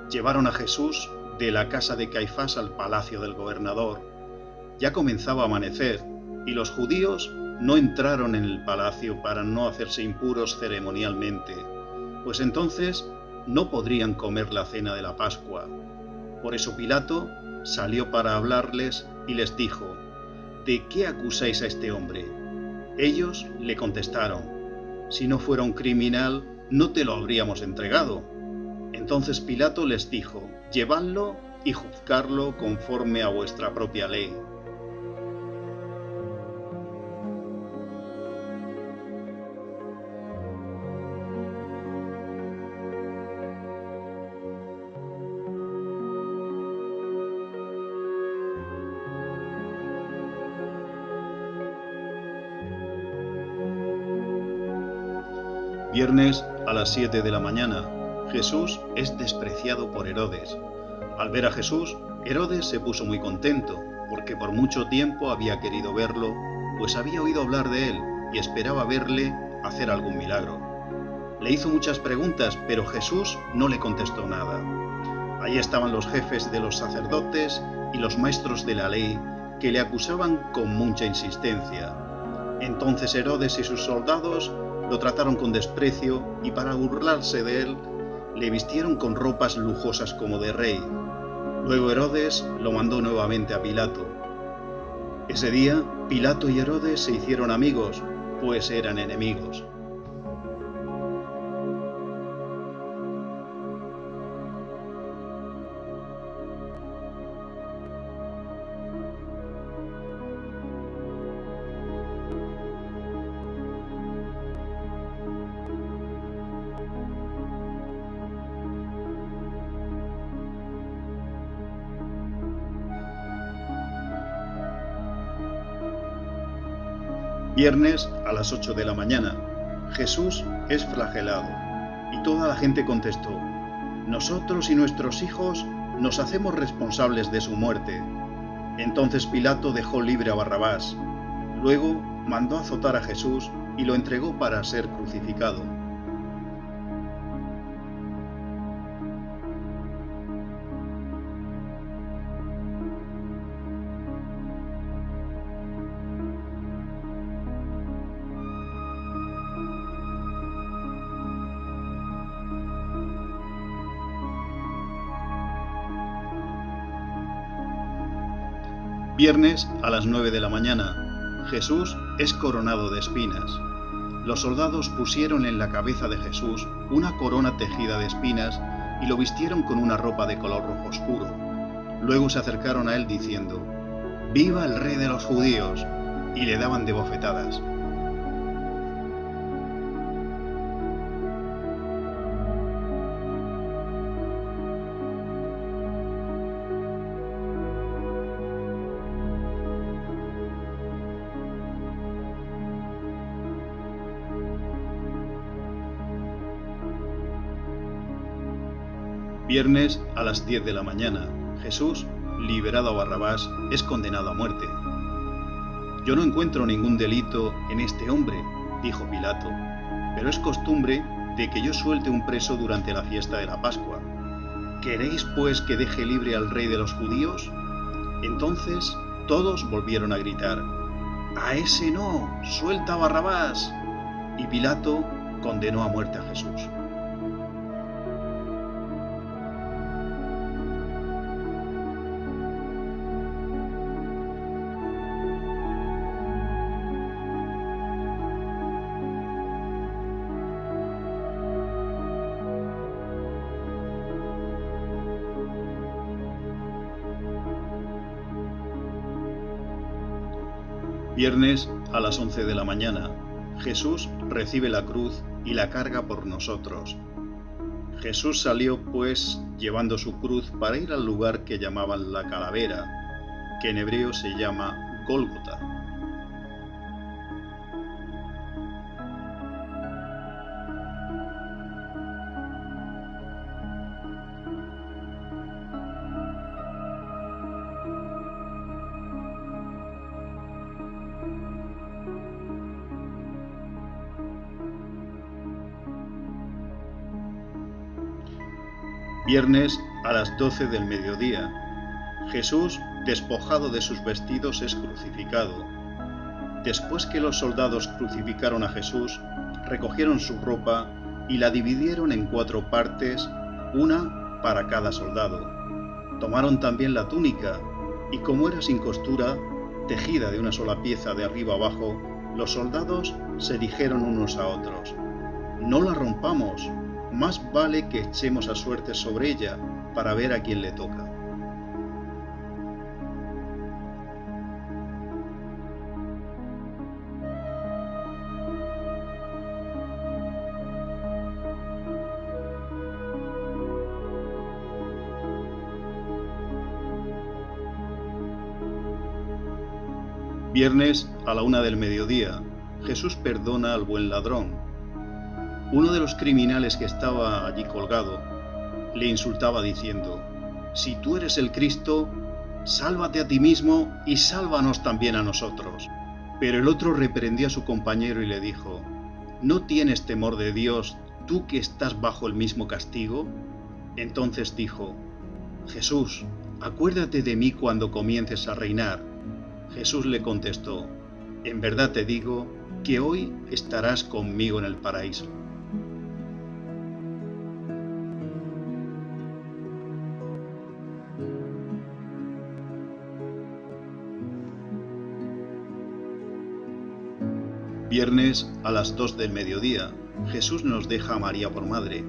Llevaron a Jesús de la casa de Caifás al palacio del gobernador. Ya comenzaba a amanecer y los judíos no entraron en el palacio para no hacerse impuros ceremonialmente, pues entonces no podrían comer la cena de la Pascua. Por eso Pilato salió para hablarles y les dijo: ¿De qué acusáis a este hombre? Ellos le contestaron: Si no fuera un criminal, no te lo habríamos entregado. Entonces Pilato les dijo: Llevadlo y juzgadlo conforme a vuestra propia ley. Viernes a las 7 de la mañana, Jesús es despreciado por Herodes. Al ver a Jesús, Herodes se puso muy contento, porque por mucho tiempo había querido verlo, pues había oído hablar de él y esperaba verle hacer algún milagro. Le hizo muchas preguntas, pero Jesús no le contestó nada. Allí estaban los jefes de los sacerdotes y los maestros de la ley, que le acusaban con mucha insistencia. Entonces Herodes y sus soldados lo trataron con desprecio y para burlarse de él, le vistieron con ropas lujosas como de rey. Luego Herodes lo mandó nuevamente a Pilato. Ese día, Pilato y Herodes se hicieron amigos, pues eran enemigos. Viernes a las 8 de la mañana. Jesús es flagelado. Y toda la gente contestó: nosotros y nuestros hijos nos hacemos responsables de su muerte. Entonces Pilato dejó libre a Barrabás. Luego mandó azotar a Jesús y lo entregó para ser crucificado. Viernes a las 9 de la mañana. Jesús es coronado de espinas. Los soldados pusieron en la cabeza de Jesús una corona tejida de espinas y lo vistieron con una ropa de color rojo oscuro. Luego se acercaron a él diciendo: ¡Viva el rey de los judíos! Y le daban de bofetadas. Viernes a las 10 de la mañana. Jesús, liberado a Barrabás, es condenado a muerte. Yo no encuentro ningún delito en este hombre, dijo Pilato, pero es costumbre de que yo suelte un preso durante la fiesta de la Pascua. ¿Queréis pues que deje libre al rey de los judíos? Entonces todos volvieron a gritar: ¡A ese no! ¡Suelta a Barrabás! Y Pilato condenó a muerte a Jesús. Viernes a las 11 de la mañana. Jesús recibe la cruz y la carga por nosotros. Jesús salió, pues, llevando su cruz para ir al lugar que llamaban la Calavera, que en hebreo se llama Gólgota. Viernes a las 12 del mediodía. Jesús, despojado de sus vestidos, es crucificado. Después que los soldados crucificaron a Jesús, recogieron su ropa y la dividieron en 4 partes, una para cada soldado. Tomaron también la túnica, y como era sin costura, tejida de una sola pieza de arriba abajo, los soldados se dijeron unos a otros: no la rompamos, más vale que echemos a suerte sobre ella para ver a quién le toca. Viernes a la 1 del mediodía. Jesús perdona al buen ladrón. Uno de los criminales que estaba allí colgado le insultaba diciendo: si tú eres el Cristo, sálvate a ti mismo y sálvanos también a nosotros. Pero el otro reprendió a su compañero y le dijo: ¿no tienes temor de Dios, tú que estás bajo el mismo castigo? Entonces dijo: Jesús, acuérdate de mí cuando comiences a reinar. Jesús le contestó: En verdad te digo que hoy estarás conmigo en el paraíso. Viernes a las 2 del mediodía, Jesús nos deja a María por madre.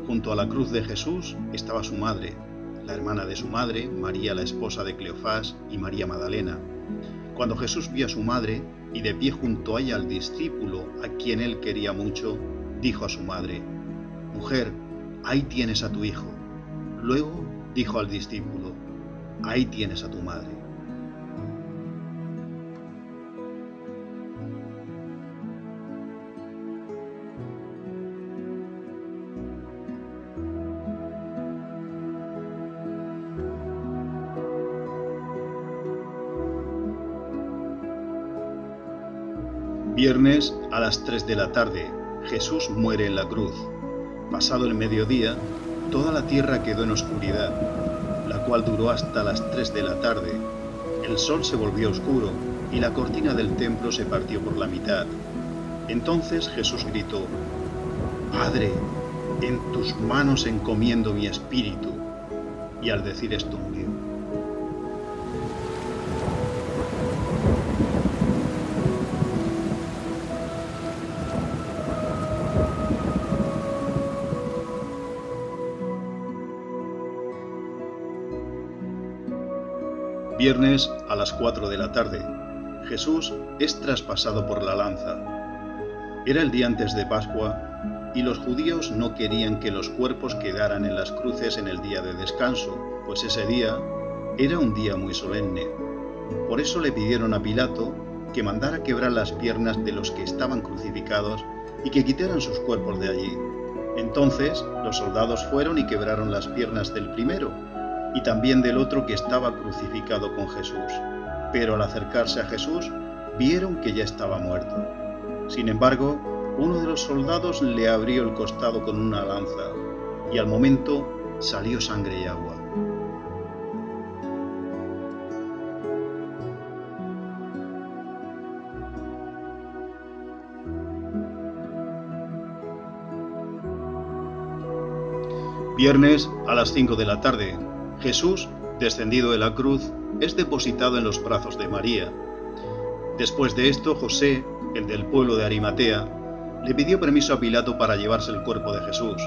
Junto a la cruz de Jesús estaba su madre, la hermana de su madre, María la esposa de Cleofás y María Magdalena. Cuando Jesús vio a su madre y de pie junto a ella al discípulo a quien él quería mucho, dijo a su madre: «Mujer, ahí tienes a tu hijo». Luego dijo al discípulo: «Ahí tienes a tu madre». Viernes a las 3 de la tarde, Jesús muere en la cruz. Pasado el mediodía, toda la tierra quedó en oscuridad, la cual duró hasta las 3 de la tarde. El sol se volvió oscuro y la cortina del templo se partió por la mitad. Entonces Jesús gritó: «Padre, en tus manos encomiendo mi espíritu». Y al decir esto murió. Viernes a las 4 de la tarde, Jesús es traspasado por la lanza. Era el día antes de Pascua y los judíos no querían que los cuerpos quedaran en las cruces en el día de descanso, pues ese día era un día muy solemne. Por eso le pidieron a Pilato que mandara quebrar las piernas de los que estaban crucificados y que quitaran sus cuerpos de allí. Entonces los soldados fueron y quebraron las piernas del primero y también del otro que estaba crucificado con Jesús. Pero al acercarse a Jesús, vieron que ya estaba muerto. Sin embargo, uno de los soldados le abrió el costado con una lanza, y al momento salió sangre y agua. Viernes a las 5 de la tarde, Jesús, descendido de la cruz, es depositado en los brazos de María. Después de esto, José, el del pueblo de Arimatea, le pidió permiso a Pilato para llevarse el cuerpo de Jesús.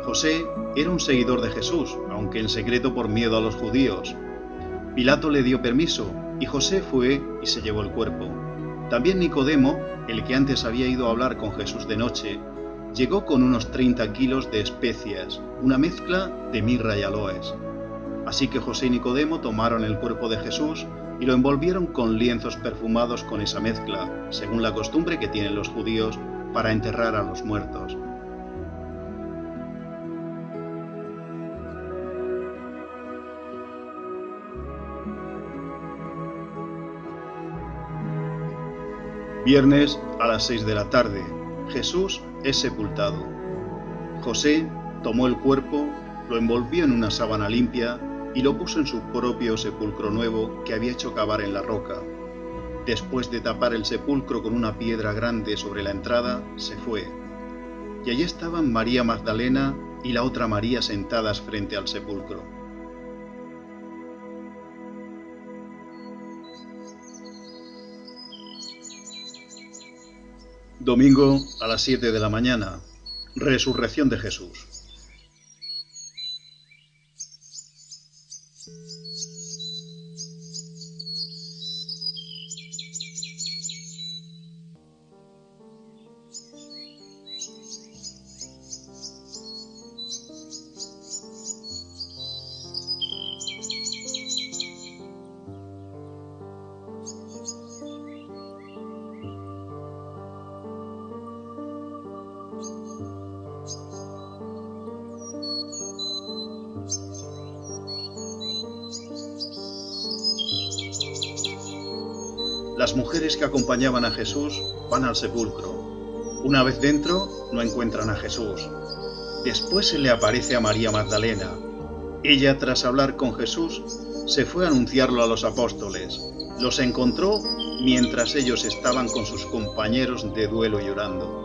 José era un seguidor de Jesús, aunque en secreto por miedo a los judíos. Pilato le dio permiso y José fue y se llevó el cuerpo. También Nicodemo, el que antes había ido a hablar con Jesús de noche, llegó con unos 30 kilos de especias, una mezcla de mirra y aloes. Así que José y Nicodemo tomaron el cuerpo de Jesús y lo envolvieron con lienzos perfumados con esa mezcla, según la costumbre que tienen los judíos para enterrar a los muertos. Viernes a las 6 de la tarde, Jesús es sepultado. José tomó el cuerpo, lo envolvió en una sábana limpia y lo puso en su propio sepulcro nuevo que había hecho cavar en la roca. Después de tapar el sepulcro con una piedra grande sobre la entrada, se fue. Y allí estaban María Magdalena y la otra María sentadas frente al sepulcro. Domingo a las 7 de la mañana, resurrección de Jesús. Las mujeres que acompañaban a Jesús van al sepulcro. Una vez dentro, no encuentran a Jesús. Después se le aparece a María Magdalena. Ella, tras hablar con Jesús, se fue a anunciarlo a los apóstoles. Los encontró mientras ellos estaban con sus compañeros de duelo llorando.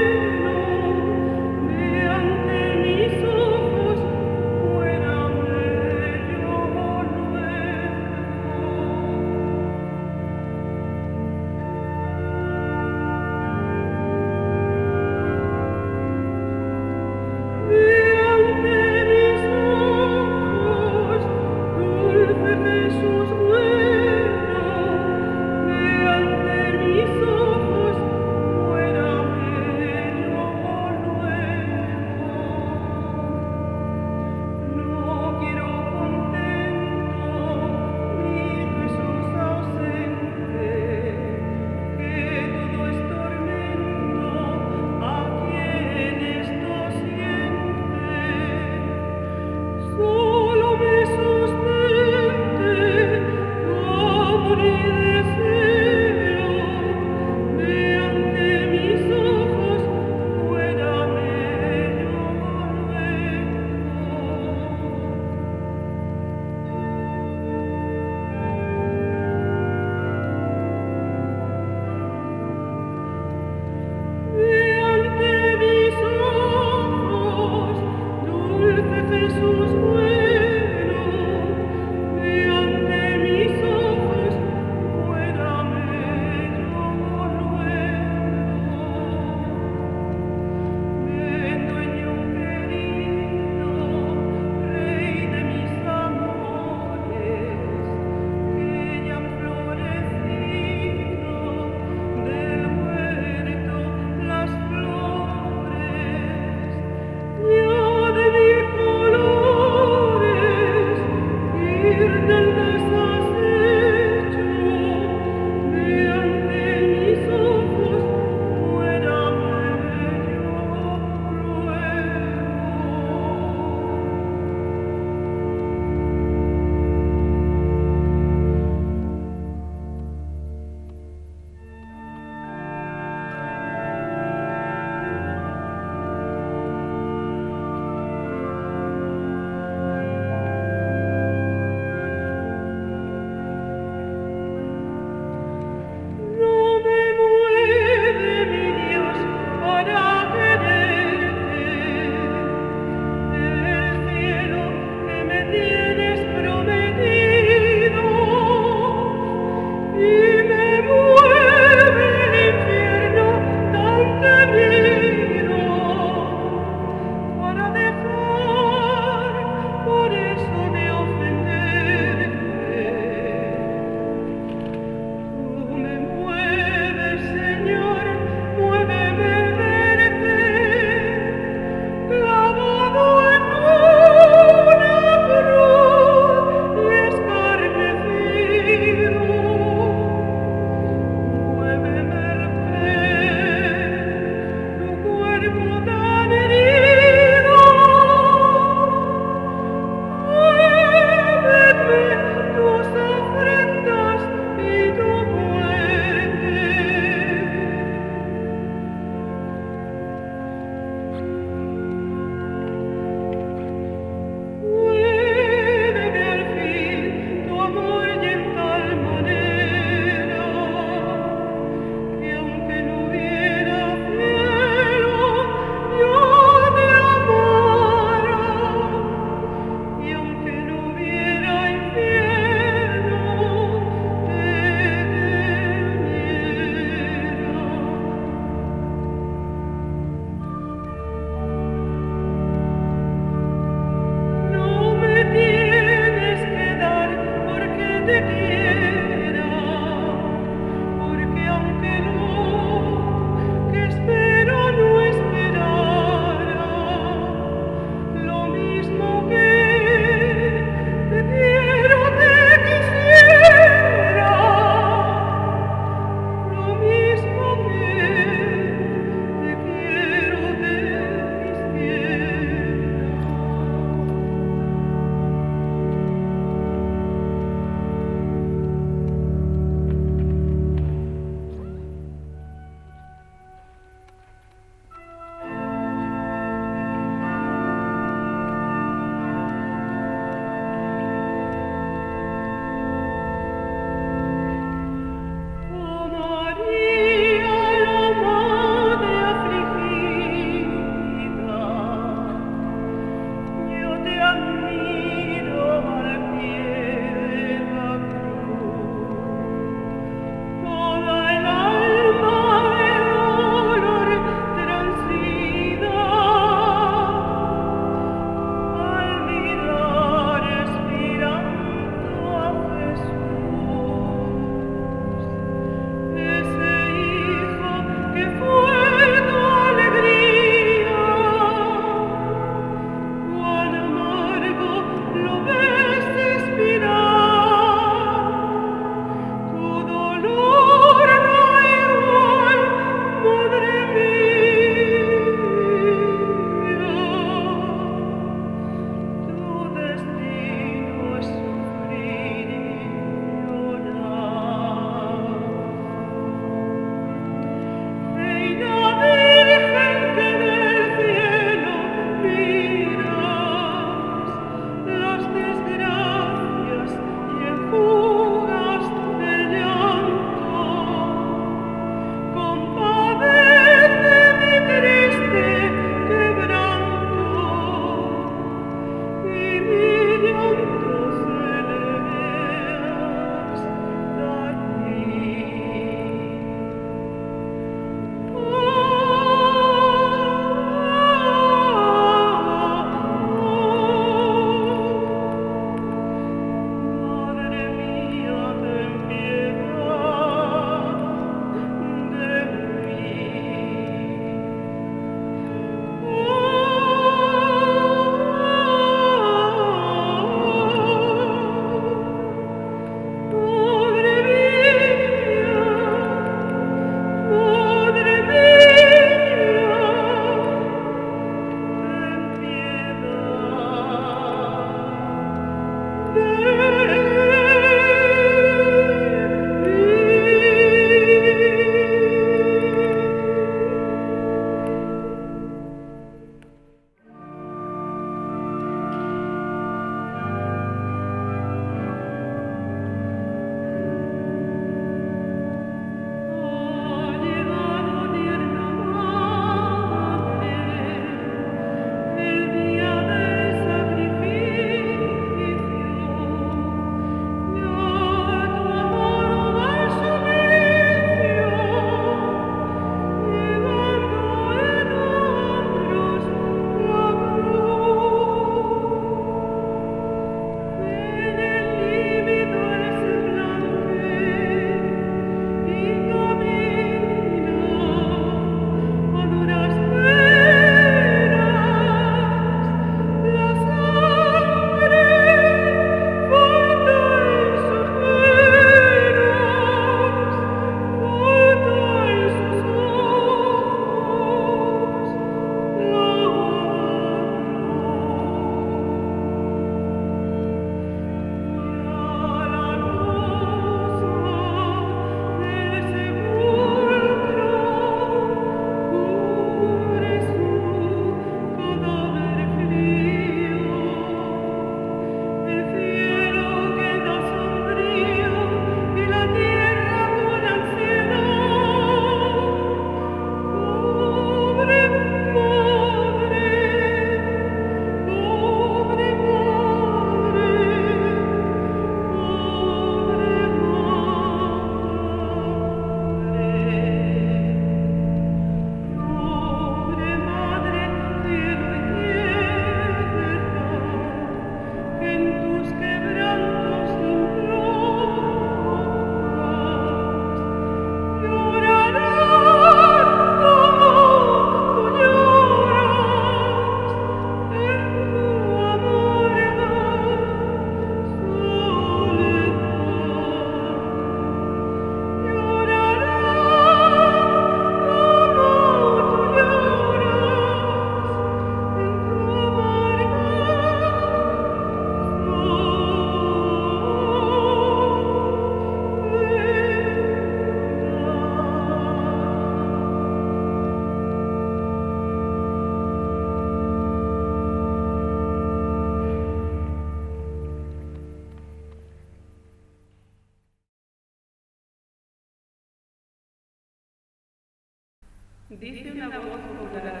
Dice una voz popular: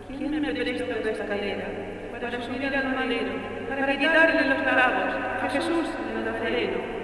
¿quién me presta una escalera para subir al madero, para quitarle los clavos a Jesús el Nazareno?